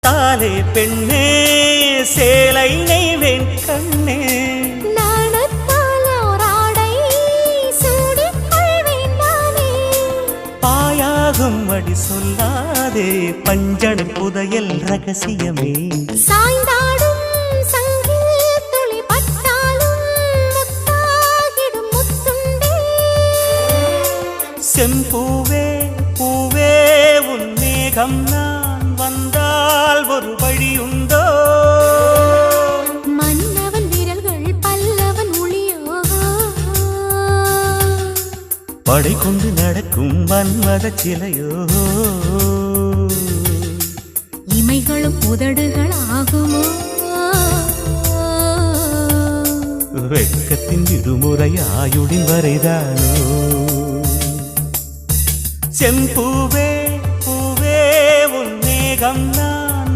தாலே பெண்ணே சேலை நெய்வேன் கண்ணே பாயாகும் அடி சொல்லாதே பஞ்சணம் புதையல் ரகசியமே சாய்ந்தாடும் சங்கில் துளி பட்டாலும் முத்தாகிடும் முத்துண்டே செம்பூவே பூவே உன் மேகம் நான் வந்தால் ஒரு வழியுண்டோ மன்னவன் விரல்கள் பல்லவன் ஒளியோ படை கொண்டு நடக்கும் மன்மத சிலையோ இமைகளும் உதடுகள் ஆகுமோ வெட்கத்தின் விடுமுறை ஆயுடின் வரைதானோ செம்பூவே பூவே உன் மேகம் நான்